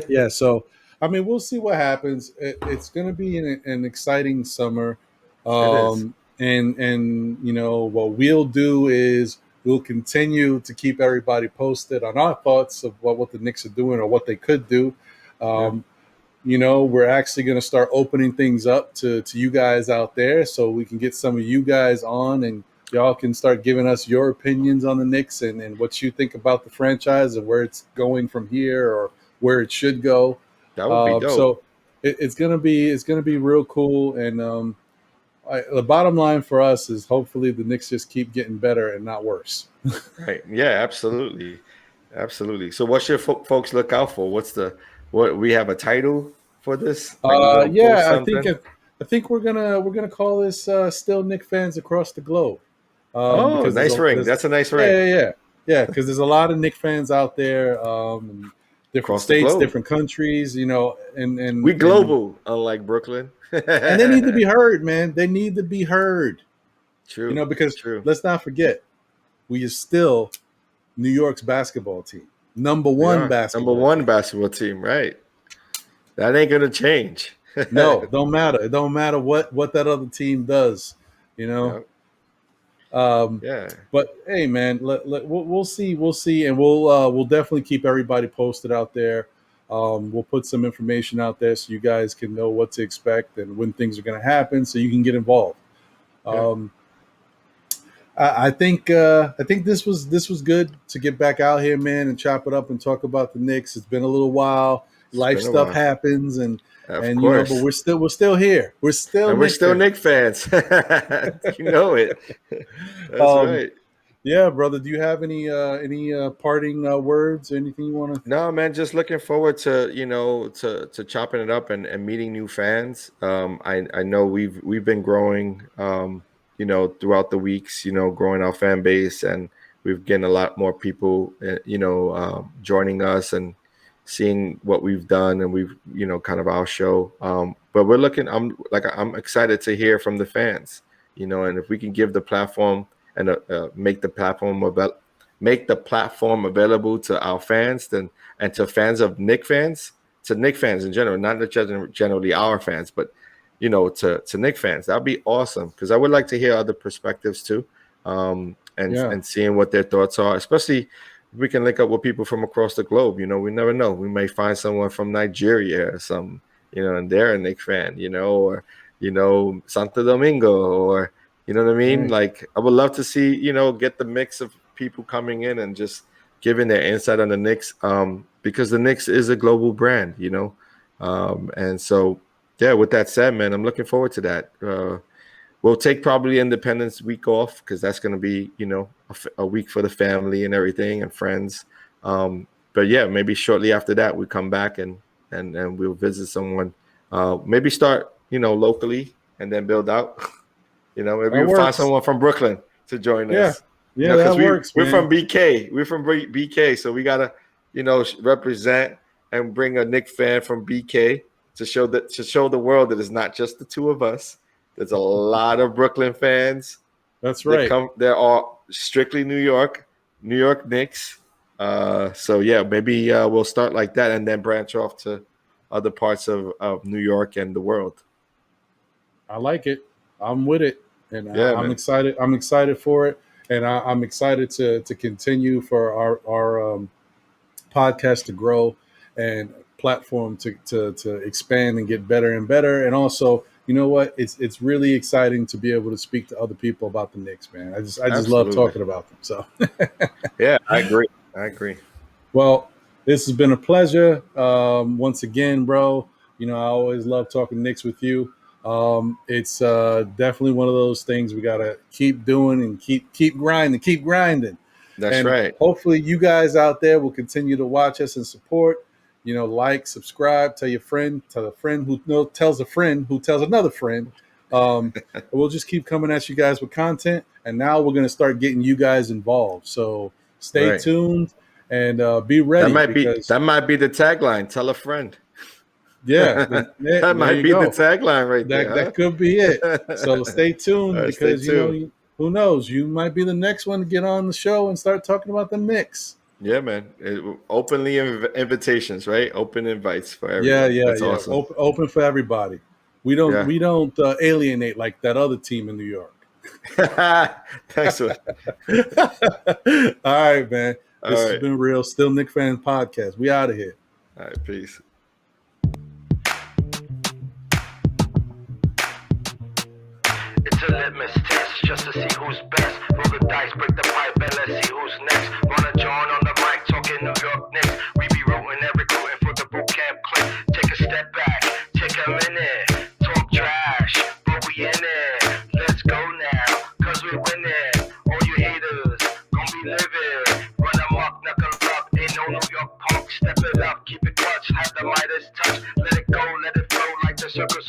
Yeah, so I mean, we'll see what happens. It's going to be an exciting summer, It is. and you know what we'll do is we'll continue to keep everybody posted on our thoughts of what the Knicks are doing or what they could do. Yeah. Um, you know, we're actually going to start opening things up to you guys out there, so we can get some of you guys on and y'all can start giving us your opinions on the Knicks and what you think about the franchise and where it's going from here or where it should go. That would be dope. So it's gonna be real cool. And the bottom line for us is hopefully the Knicks just keep getting better and not worse. Right. Yeah, absolutely. Absolutely. So what's your folks look out for? What we have a title for this? Like we're gonna post Yeah, something? I think we're gonna call this still Knick fans across the globe. Oh, Because nice ring. there's That's a nice ring. yeah, because there's a lot of Knick fans out there, in different Across the states, globe. different countries, you know, We global, unlike Brooklyn. and they need to be heard, man. They need to be heard, you know, True. because True. let's not forget, we are still New York's basketball team, number We one are number basketball one team. basketball team, right? That ain't gonna change. No, don't matter. It don't matter what that other team does, you know. Yeah. Um, Yeah. but hey, man, we'll see, and we'll definitely keep everybody posted out there. We'll put some information out there so you guys can know what to expect and when things are going to happen, so you can get involved. Yeah. Um, I think this was good to get back out here, man, and chop it up and talk about the Knicks. It's been a little while. It's Life been a stuff while. happens, Of and you know, but course. we're still here. We're still And we're Knick still fans. Knick fans. You know it. That's Um, right. yeah, brother. Do you have any parting words? Anything you want to? No, man, just looking forward to, to chopping it up and meeting new fans. I know we've been growing throughout the weeks, growing our fan base, and we've getting a lot more people joining us and seeing what we've done, and we've, kind of our show. But I'm excited to hear from the fans, and if we can give the platform and make the platform available to our fans, then and to fans of Knick fans, to Knick fans in general, not just generally our fans, but to Knick fans. That'd be awesome, because I would like to hear other perspectives too, Yeah, and seeing what their thoughts are, especially if we can link up with people from across the globe. We never know. We may find someone from Nigeria or something, and they're a Knick fan, or Santo Domingo, or you know what I mean? right. Like, I would love to see, get the mix of people coming in and just giving their insight on the Knicks, because the Knicks is a global brand, and so, yeah, with that said, man, I'm looking forward to that. We'll take probably Independence Week off, because that's going to be, a week for the family and everything and friends. But yeah, maybe shortly after that, we come back and we'll visit someone, maybe start, locally and then build out. Maybe That we'll find works. someone from Brooklyn to join Yeah, us. yeah, Because that works, we're from man. BK. We're from BK, so we gotta, represent and bring a Knick fan from BK to show the world that it's not just the two of us. There's a lot of Brooklyn fans That's that right. come. They're all strictly New York Knicks. So yeah, maybe we'll start like that and then branch off to other parts of New York and the world. I like it. I'm with it, and Yeah, I'm man. excited. I'm excited for it, and I'm excited to continue for our podcast to grow and platform to expand and get better and better. And also, you know what? It's really exciting to be able to speak to other people about the Knicks, man. I just love Absolutely. talking about them. So, Yeah, I agree. I agree. well, this has been a pleasure. Once again, bro. You know, I always love talking Knicks with you. It's definitely one of those things we gotta keep doing and keep grinding, keep grinding. That's And right. hopefully you guys out there will continue to watch us and support. You know, like, subscribe, tell a friend who tells a friend who tells another friend. We'll just keep coming at you guys with content. And now we're gonna start getting you guys involved. So stay Right. tuned and be That ready might be because that might be the tagline. Tell a friend. Yeah, That might be the tagline right there. That could be it. So stay tuned, right, because stay tuned. you know, who knows? You might be the next one to get on the show and start talking about the Knicks. Yeah, man. Openly invitations, right? Open invites for everyone. Yeah. That's awesome. Open for everybody. We don't alienate like that other team in New York. Thanks. All right, man. This has right. been real. Still Knick Fan Podcast. We out of here. All right, peace. It's a litmus test just to see who's best. Roll the dice, break the pipe, and let's see who's next. Ron and Jon on the mic, talking New York Knicks. We be rooting and recruiting for the boot camp click. Take a step back, take a minute, talk trash, but we in it. Let's go now, cause we winning. All you haters, gon' be living. Run amok, knuckle up, ain't no New York punk. Step it up, keep it clutch, have the Midas touch. Let it go, let it flow like the circus.